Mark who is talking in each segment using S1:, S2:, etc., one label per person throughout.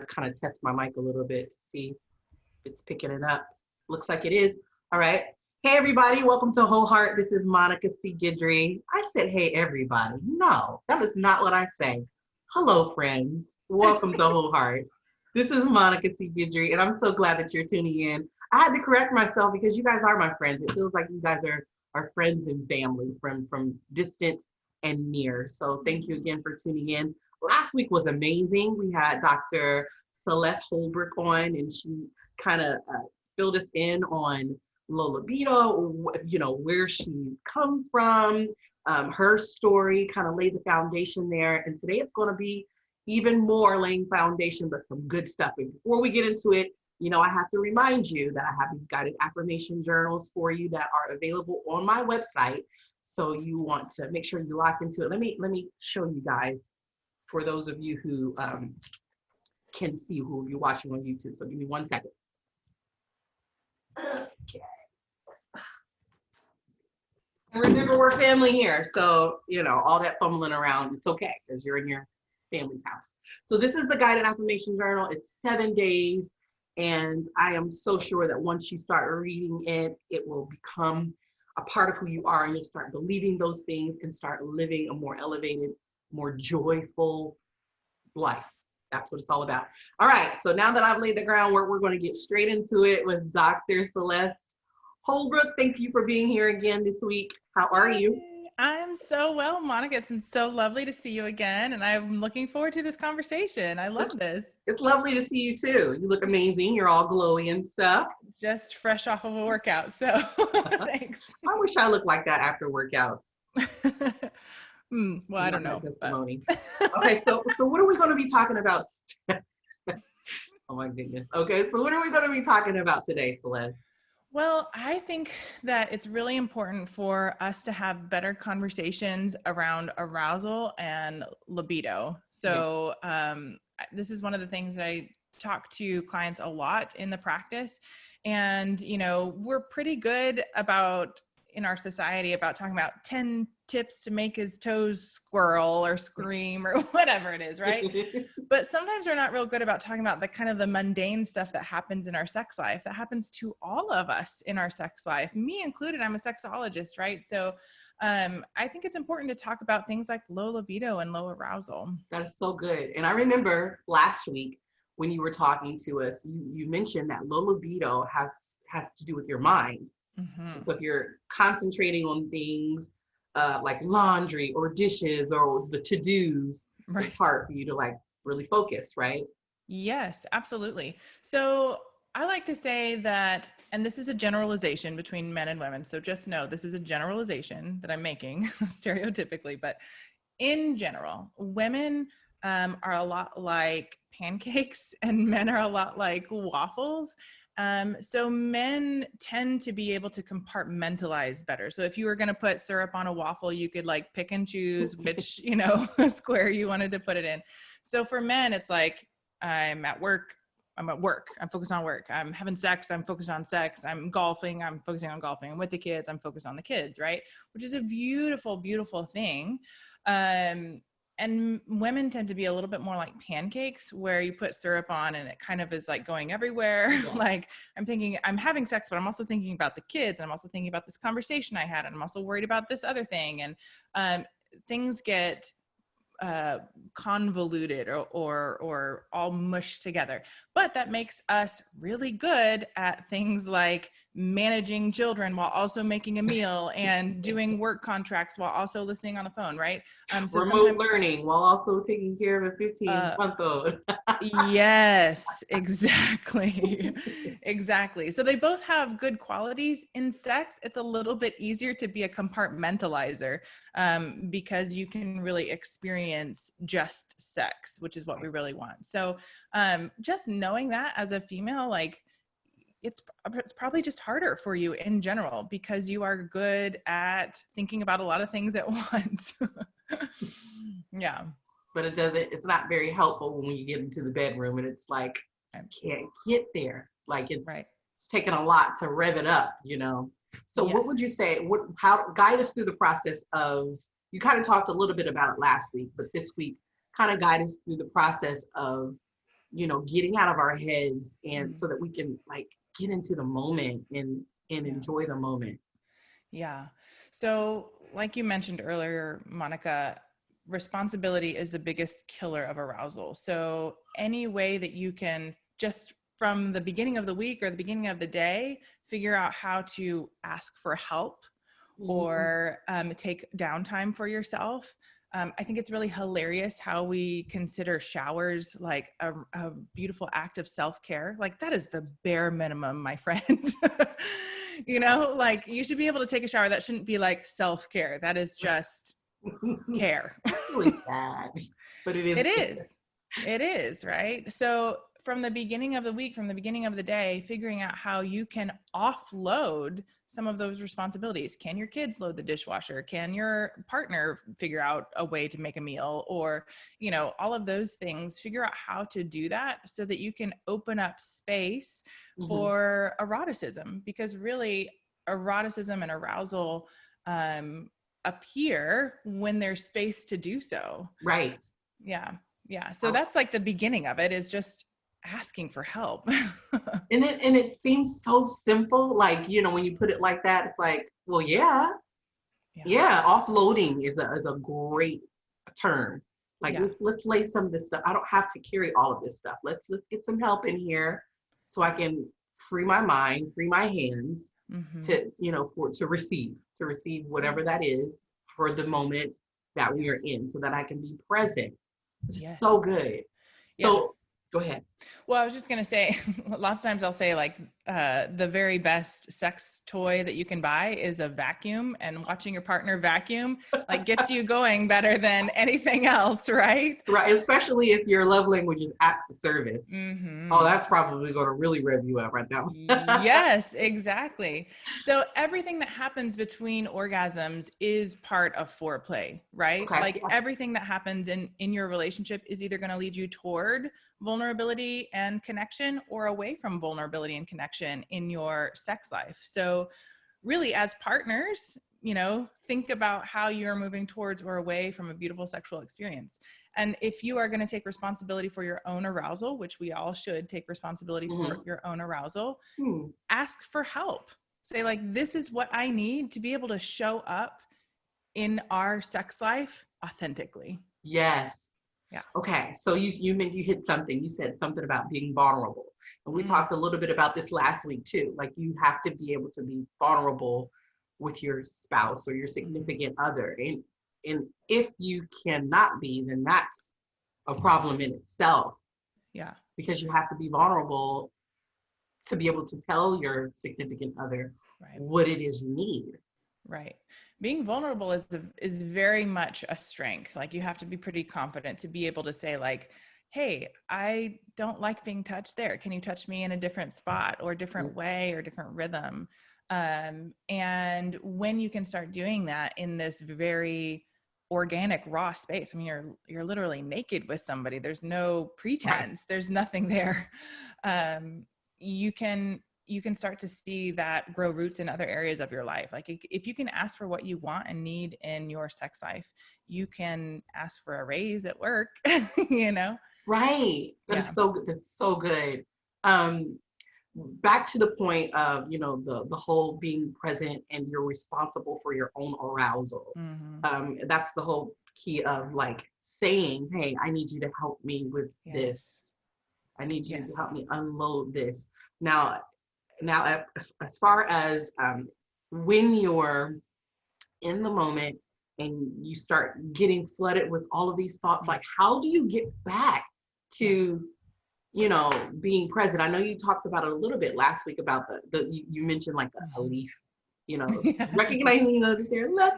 S1: kind of test my mic a little bit to see if it's picking it up. Looks like it is. All right. Hey, everybody. Welcome to Whole Heart. This is Monica C. Guidry. I said, hey, everybody. No, that is not what I say. Hello, friends. Welcome to Whole Heart. This is Monica C. Guidry, and I'm so glad that you're tuning in. I had to correct myself because you guys are my friends. It feels like you guys are friends and family from distance and near. So thank you again for tuning in. Last week was amazing. We had Dr. Celeste Holbrook on, and she kind of filled us in on low libido, you know, where she's come from, her story, kind of laid the foundation there. And today it's going to be even more laying foundation, but some good stuff. And before we get into it, you know, I have to remind you that I have these guided affirmation journals for you that are available on my website. So you want to make sure you lock into it. Let me show you guys, for those of you who can see, who you're watching on YouTube. So give me 1 second. Okay. And remember, we're family here. So, you know, all that fumbling around, it's okay because you're in your family's house. So this is the guided affirmation journal. It's 7 days. And I am so sure that once you start reading it, it will become a part of who you are, and you'll start believing those things and start living a more elevated, more joyful life. That's what it's all about. All right, so now that I've laid the groundwork, we're going to get straight into it with Dr. Celeste Holbrook. Thank you for being here again this week. How are you?
S2: I'm so well, Monica. It's so lovely to see you again, and I'm looking forward to this conversation. I love this.
S1: It's lovely to see you too. You look amazing. You're all glowy and stuff.
S2: Just fresh off of a workout, so thanks.
S1: I wish I looked like that after workouts.
S2: Well, I don't know.
S1: Testimony. Okay, so what are we going to be talking about? Oh my goodness. Okay, so what are we going to be talking about today, Celeste?
S2: Well, I think that it's really important for us to have better conversations around arousal and libido. So this is one of the things that I talk to clients a lot in the practice. And, you know, we're pretty good about, in our society, about talking about 10 tips to make his toes squirrel or scream or whatever it is, right? But sometimes we're not real good about talking about the kind of the mundane stuff that happens in our sex life, that happens to all of us in our sex life, me included. I'm a sexologist, right? So I think it's important to talk about things like low libido and low arousal.
S1: That's so good. And I remember last week when you were talking to us, you mentioned that low libido has to do with your mind. Mm-hmm. So if you're concentrating on things like laundry or dishes or the to-dos, right, it's hard for you to like really focus, right?
S2: Yes, absolutely. So I like to say that, and this is a generalization between men and women, so just know this is a generalization that I'm making stereotypically, but in general, women are a lot like pancakes and men are a lot like waffles. So men tend to be able to compartmentalize better. So if you were going to put syrup on a waffle, you could like pick and choose which, you know, square you wanted to put it in. So for men, it's like, I'm at work, I'm focused on work. I'm having sex, I'm focused on sex. I'm golfing, I'm focusing on golfing. I'm with the kids, I'm focused on the kids, right? Which is a beautiful, beautiful thing. And women tend to be a little bit more like pancakes, where you put syrup on and it kind of is like going everywhere. Yeah. Like I'm thinking I'm having sex, but I'm also thinking about the kids. And I'm also thinking about this conversation I had. And I'm also worried about this other thing. And things get convoluted or all mushed together. But that makes us really good at things like managing children while also making a meal and doing work contracts while also listening on the phone, right?
S1: So remote learning while also taking care of a 15-month-old.
S2: Yes, exactly. Exactly. So they both have good qualities. In sex, it's a little bit easier to be a compartmentalizer because you can really experience just sex, which is what we really want. So just knowing that as a female, like, it's probably just harder for you in general because you are good at thinking about a lot of things at once. Yeah.
S1: But it's not very helpful when you get into the bedroom and it's like, I can't get there. Like it's taking a lot to rev it up, you know? So What would you say, guide us through the process of, you kind of talked a little bit about it last week, but this week kind of guide us through the process of getting out of our heads, and so that we can like get into the moment and enjoy the moment.
S2: Yeah. So like you mentioned earlier, Monica, responsibility is the biggest killer of arousal. So any way that you can just from the beginning of the week or the beginning of the day, figure out how to ask for help or take downtime for yourself. I think it's really hilarious how we consider showers like a beautiful act of self-care. Like that is the bare minimum, my friend. Like you should be able to take a shower. That shouldn't be like self-care. That is just care.
S1: It's really sad, but it is
S2: It
S1: good.
S2: is. It is, right? So from the beginning of the week, from the beginning of the day, figuring out how you can offload some of those responsibilities. Can your kids load the dishwasher? Can your partner figure out a way to make a meal? Or, all of those things, figure out how to do that so that you can open up space for eroticism, because really eroticism and arousal appear when there's space to do so.
S1: Right.
S2: Yeah. Yeah. So that's like the beginning of it, is just asking for help.
S1: And it seems so simple. Like, when you put it like that, it's like, well, yeah. Offloading is a great term. Like let's lay some of this stuff. I don't have to carry all of this stuff. Let's get some help in here so I can free my mind, free my hands to receive whatever that is for the moment that we are in, so that I can be present. It's so good. So go ahead.
S2: Well, I was just going to say, lots of times I'll say like the very best sex toy that you can buy is a vacuum, and watching your partner vacuum like gets you going better than anything else, right?
S1: Right. Especially if your love language is acts of service. Oh, that's probably going to really rev you up right now.
S2: Yes, exactly. So everything that happens between orgasms is part of foreplay, right?
S1: Okay.
S2: Like everything that happens in your relationship is either going to lead you toward vulnerability and connection or away from vulnerability and connection in your sex life. So really, as partners, think about how you're moving towards or away from a beautiful sexual experience. And if you are going to take responsibility for your own arousal, which we all should take responsibility for your own arousal, ask for help. Say like, this is what I need to be able to show up in our sex life authentically.
S1: Yes.
S2: Yeah.
S1: Okay. So you hit something. You said something about being vulnerable. And we talked a little bit about this last week too. Like you have to be able to be vulnerable with your spouse or your significant other. And if you cannot be, then that's a problem in itself.
S2: Yeah.
S1: Because you have to be vulnerable to be able to tell your significant other what it is you need.
S2: Right. Being vulnerable is very much a strength. Like you have to be pretty confident to be able to say like, hey, I don't like being touched there. Can you touch me in a different spot or different way or different rhythm? And when you can start doing that in this very organic, raw space, I mean, you're literally naked with somebody. There's no pretense. There's nothing there. You can start to see that grow roots in other areas of your life. Like if you can ask for what you want and need in your sex life, you can ask for a raise at work,
S1: Right. That is so good. That's so good. Back to the point of, the whole being present and you're responsible for your own arousal. That's the whole key of like saying, hey, I need you to help me with this. I need you to help me unload this. Now, as far as when you're in the moment and you start getting flooded with all of these thoughts, like how do you get back to being present? I know you talked about it a little bit last week about you mentioned like a leaf, recognizing let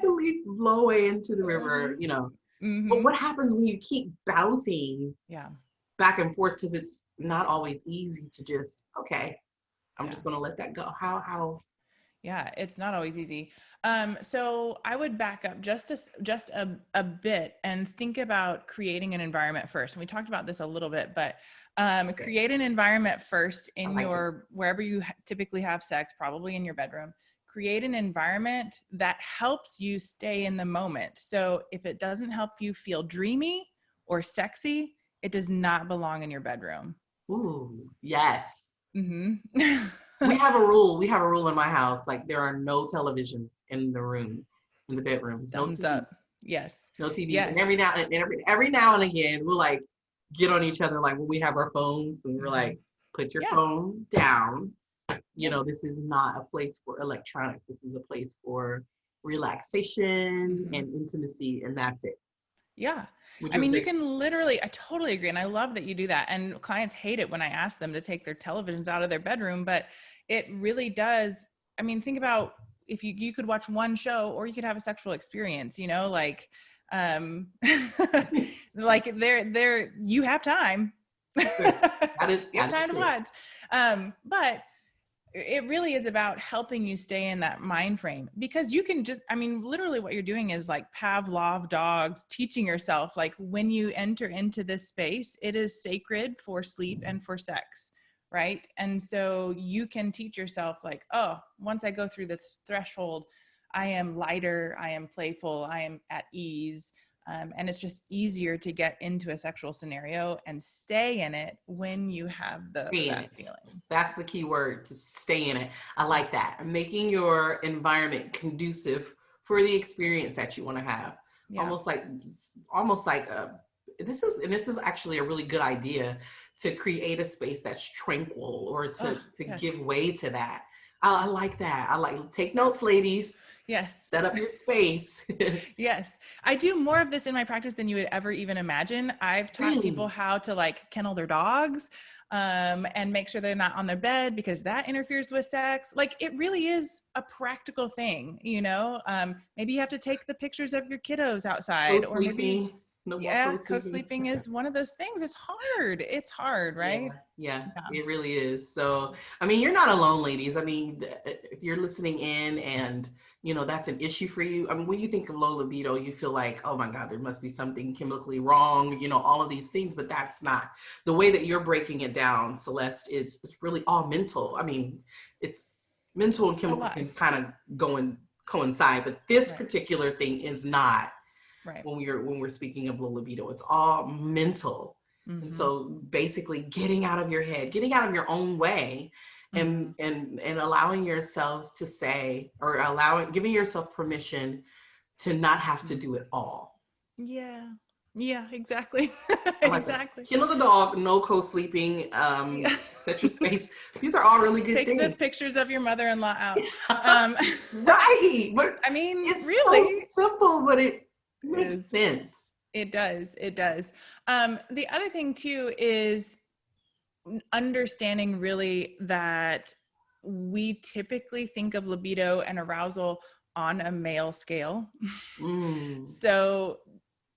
S1: the leaf blow away into the river, But what happens when you keep bouncing back and forth, because it's not always easy to just I'm just going to let that go. How?
S2: Yeah, it's not always easy. So I would back up just a bit and think about creating an environment first. And we talked about this a little bit, but create an environment first in wherever you typically have sex, probably in your bedroom. Create an environment that helps you stay in the moment. So if it doesn't help you feel dreamy or sexy, it does not belong in your bedroom.
S1: Ooh, yes.
S2: Mm-hmm.
S1: We have a rule. We have a rule in my house. Like there are no televisions in the room, in the bedrooms. No
S2: Thumbs
S1: TV.
S2: up. Yes.
S1: No TVs. And
S2: Yes.
S1: every now and again, we'll like get on each other like when we have our phones and we're
S2: Mm-hmm.
S1: like, put your
S2: Yeah.
S1: phone down. You
S2: Yep.
S1: know, this is not a place for electronics. This is a place for relaxation
S2: Mm-hmm.
S1: and intimacy, and that's it.
S2: Yeah.
S1: Would
S2: I
S1: you
S2: mean, you
S1: agree?
S2: can literally, I totally agree. And I love that you do that. And clients hate it when I ask them to take their televisions out of their bedroom, but it really does. I mean, think about if you could watch one show or you could have a sexual experience, you know, like, um, like you have time.
S1: That is
S2: You have
S1: that is
S2: time to
S1: true.
S2: watch. But it really is about helping you stay in that mind frame because you can just, I mean, literally what you're doing is like Pavlov dogs teaching yourself, like when you enter into this space, it is sacred for sleep and for sex. Right. And so you can teach yourself like, oh, once I go through this threshold, I am lighter, I am playful, I am at ease. And it's just easier to get into a sexual scenario and stay in it when you have
S1: Stay in
S2: that
S1: it.
S2: feeling.
S1: That's the key word, to stay in it. I like that. Making your environment conducive for the experience that you want to have.
S2: Yeah.
S1: Almost like almost like this is actually a really good idea to create a space that's tranquil or
S2: Oh,
S1: to
S2: yes.
S1: give way to that. I like that. I like, take notes, ladies.
S2: Yes.
S1: Set up your space.
S2: Yes. I do more of this in my practice than you would ever even imagine. I've taught people
S1: Really?
S2: how to like kennel their dogs, and make sure they're not on their bed because that interferes with sex. Like it really is a practical thing, you know? Maybe you have to take the pictures of your kiddos outside, or maybe,
S1: Co-sleeping. No more
S2: yeah,
S1: co-sleeping.
S2: co-sleeping is one of those things. It's hard. It's hard,
S1: Yeah,
S2: right?
S1: yeah,
S2: Yeah.
S1: it really is. So, I mean, you're not alone, ladies. I mean, if you're listening in and, you know, that's an issue for you. I mean, when you think of low libido, you feel like, oh my God, there must be something chemically wrong, you know, all of these things, but that's not the way that you're breaking it down, Celeste. It's really all mental. I mean, it's mental and
S2: A
S1: chemical
S2: lot.
S1: can kind of go and coincide, but this
S2: Right.
S1: particular thing is not
S2: Right.
S1: when we're speaking of low libido. It's all mental. And
S2: Mm-hmm.
S1: so basically getting out of your head, getting out of your own way,
S2: Mm-hmm.
S1: and allowing yourselves to say, or giving yourself permission to not have to do it all.
S2: Yeah. Yeah, exactly.
S1: I like that.
S2: Exactly.
S1: Kennel the dog, no co-sleeping,
S2: Yeah.
S1: set your space. These are all really good
S2: Take the
S1: things.
S2: pictures of your mother-in-law out. Um,
S1: Right. But
S2: I mean,
S1: it's so
S2: really,
S1: simple, but it makes
S2: is
S1: sense.
S2: it does. It does. The other thing too is understanding really that we typically think of libido and arousal on a male scale.
S1: Mm.
S2: So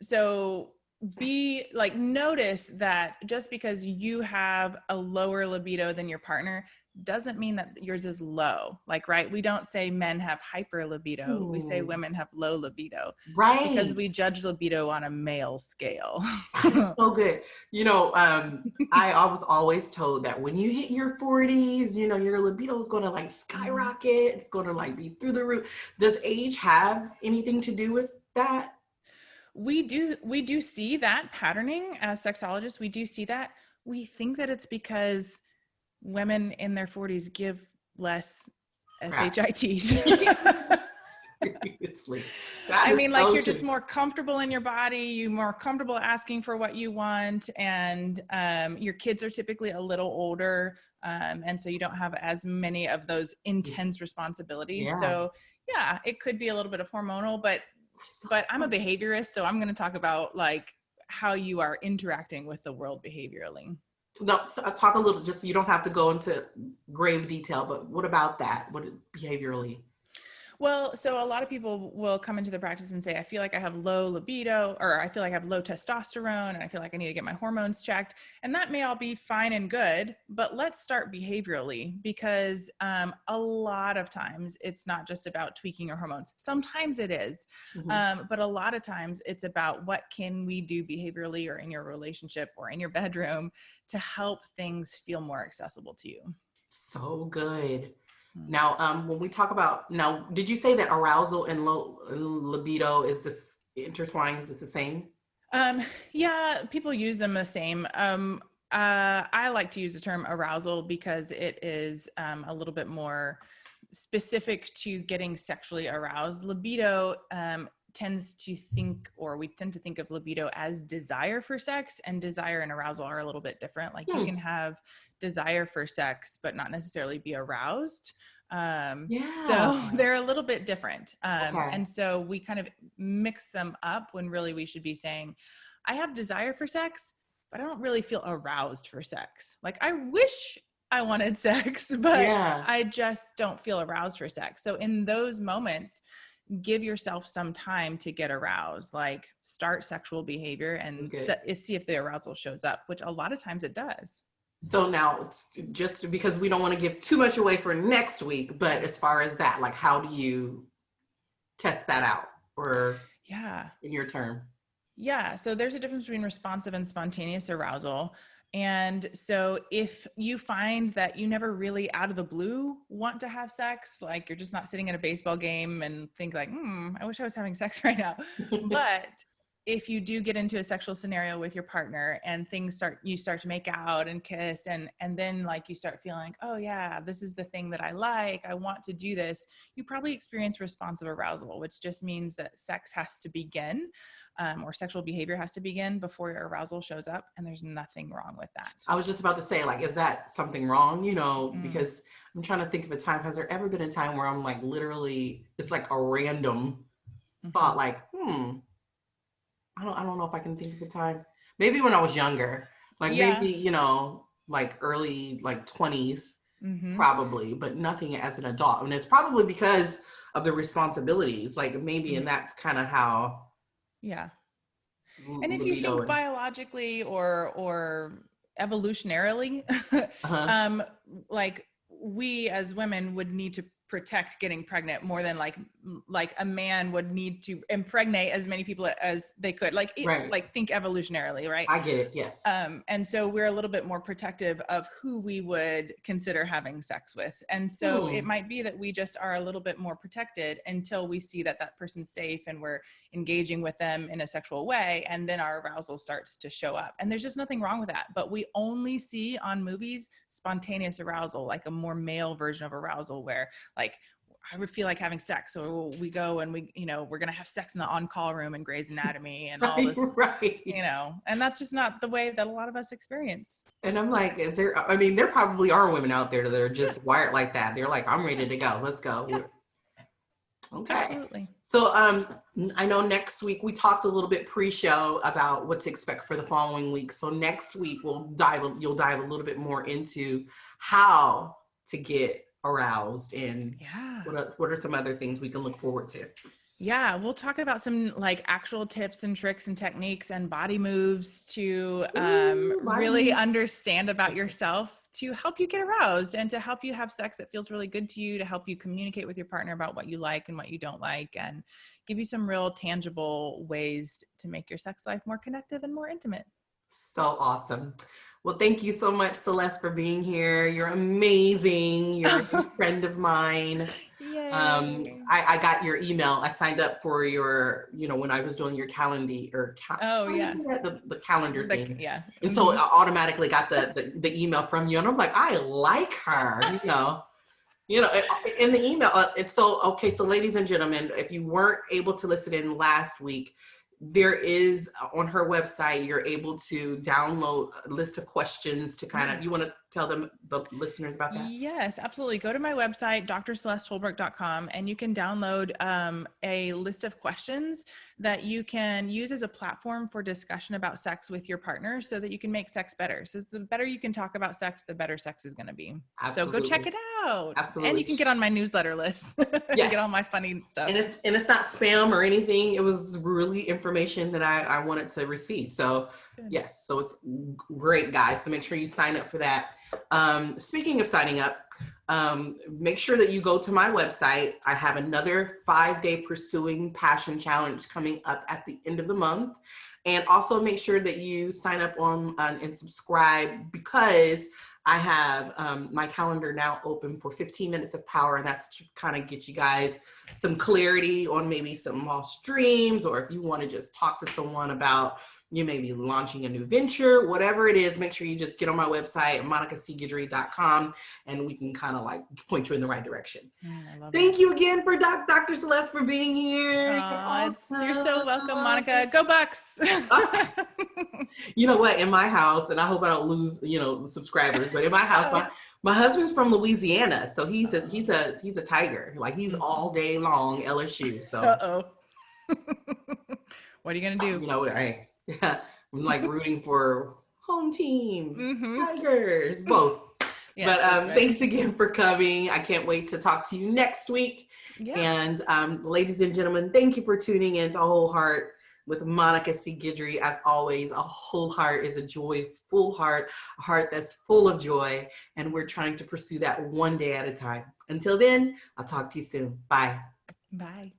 S2: so be like, notice that just because you have a lower libido than your partner doesn't mean that yours is low. Like, right, we don't say men have hyper libido, we say
S1: Mm.
S2: women have low libido. It's because
S1: Right.
S2: we judge libido on a male scale.
S1: That is so good. You know, I was always told that when you hit your 40s, you know, your libido is going to like
S2: Mhm.
S1: skyrocket. It's going to like be through the roof. Does age have anything to do with that?
S2: We do see that patterning as sexologists. We do see that. We think that it's because women in their 40s give less
S1: Crap.
S2: SHITs.
S1: Seriously. That
S2: I
S1: is
S2: mean, like,
S1: so
S2: you're just
S1: true.
S2: more comfortable in your body, you're more comfortable asking for what you want, and your kids are typically a little older, and so you don't have as many of those intense responsibilities.
S1: Yeah.
S2: So yeah, it could be a little bit of hormonal, but I'm a behaviorist, so I'm going to talk about like how you are interacting with the world behaviorally.
S1: No, so talk a little, just you don't have to go into grave detail, but what about that? What behaviorally?
S2: Well, so a lot of people will come into the practice and say, I feel like I have low libido, or I feel like I have low testosterone, and I feel like I need to get my hormones checked. And that may all be fine and good, but let's start behaviorally, because a lot of times it's not just about tweaking your hormones. Sometimes it is,
S1: Mhm.
S2: but a lot of times it's about what can we do behaviorally or in your relationship or in your bedroom to help things feel more accessible to you.
S1: So good.
S2: Hmm.
S1: Now, when we talk about now, did you say that arousal and low libido is this intertwined? Is this the same?
S2: Um, yeah, people use them the same. I like to use the term arousal because it is a little bit more specific to getting sexually aroused. Libido tends to think, or we tend to think of libido as desire for sex, and desire and arousal are a little bit different. Like you can have desire for sex, but not necessarily be aroused. So they're a little bit different. And so we kind of mix them up when really we should be saying, I have desire for sex, but I don't really feel aroused for sex. Like I wish I wanted sex, but I just don't feel aroused for sex. So in those moments, give yourself some time to get aroused, like start sexual behavior and see if the arousal shows up, which a lot of times it does.
S1: So now, just because we don't want to give too much away for next week, but as far as that, like, how do you test that out, or in your term?
S2: Yeah. So there's a difference between responsive and spontaneous arousal. And so if you find that you never really out of the blue want to have sex, like you're just not sitting at a baseball game and think like, I wish I was having sex right now. But if you do get into a sexual scenario with your partner and you start to make out and kiss, and then like you start feeling like, oh yeah, this is the thing that I like, I want to do this, you probably experience responsive arousal, which just means that sex has to begin, or sexual behavior has to begin before your arousal shows up. And there's nothing wrong with that.
S1: I was just about to say, like, is that something wrong? Because I'm trying to think of a time. Has there ever been a time where I'm like, literally, it's like a random thought, like, I don't know if I can think of a time. Maybe when I was younger, like maybe, like early, like 20s, probably, but nothing as an adult. And it's probably because of the responsibilities, like maybe, and that's kind of how.
S2: Yeah. And if you think biologically or evolutionarily, like we as women would need to protect getting pregnant more than like a man would need to impregnate as many people as they could, like think evolutionarily, right?
S1: I get it. Yes.
S2: And so we're a little bit more protective of who we would consider having sex with. And so it might be that we just are a little bit more protected until we see that person's safe and we're engaging with them in a sexual way. And then our arousal starts to show up. And there's just nothing wrong with that. But we only see on movies spontaneous arousal, like a more male version of arousal where like, I would feel like having sex. So we go and we're going to have sex in the on-call room in Grey's Anatomy and all this, and that's just not the way that a lot of us experience.
S1: And I'm like, there probably are women out there that are just wired like that. They're like, I'm ready to go. Let's go. Yeah. Okay.
S2: Absolutely.
S1: So I know next week we talked a little bit pre-show about what to expect for the following week. So next week you'll dive a little bit more into how to get aroused and what are some other things we can look forward to.
S2: Yeah, we'll talk about some like actual tips and tricks and techniques and body moves to really understand about yourself, to help you get aroused and to help you have sex that feels really good to you, to help you communicate with your partner about what you like and what you don't like, and give you some real tangible ways to make your sex life more connective and more intimate.
S1: So awesome. Well, thank you so much, Celeste, for being here. You're amazing. You're a good friend of mine.
S2: Yay.
S1: I got your email. I signed up for your, when I was doing your calendar the calendar thing.
S2: Yeah.
S1: And so I automatically got the email from you, and I'm like, I like her, in the email. It's so, okay. So ladies and gentlemen, if you weren't able to listen in last week, there is on her website, you're able to download a list of questions to you want to tell the listeners about that?
S2: Yes, absolutely. Go to my website, drcelesteholbrook.com, and you can download a list of questions that you can use as a platform for discussion about sex with your partner so that you can make sex better. So the better you can talk about sex, the better sex is going to be.
S1: Absolutely.
S2: So go check it out.
S1: Absolutely.
S2: And you can get on my newsletter list to get all my funny stuff.
S1: And it's not spam or anything. It was really information that I wanted to receive. So yes, so it's great, guys. So make sure you sign up for that. Speaking of signing up, make sure that you go to my website. I have another 5-day Pursuing Passion Challenge coming up at the end of the month. And also make sure that you sign up on and subscribe, because I have my calendar now open for 15 minutes of power. And that's to kind of get you guys some clarity on maybe some lost dreams, or if you want to just talk to someone about you may be launching a new venture, whatever it is, make sure you just get on my website, monicacguidry.com, and we can kind of like point you in the right direction.
S2: I love
S1: Thank
S2: that.
S1: you again for Dr. Celeste for being here.
S2: You're so welcome, Monica. Go Bucks.
S1: You know what? In my house, and I hope I don't lose, subscribers, but in my house, my husband's from Louisiana, so he's a tiger. Like he's all day long LSU. So
S2: what are you gonna do?
S1: I'm like rooting for home team, Tigers, both. Yes, but right. Thanks again for coming. I can't wait to talk to you next week. Yeah. And ladies and gentlemen, thank you for tuning in to Whole Heart with Monica C. Guidry. As always, a whole heart is a joyful heart, a heart that's full of joy. And we're trying to pursue that one day at a time. Until then, I'll talk to you soon. Bye.
S2: Bye.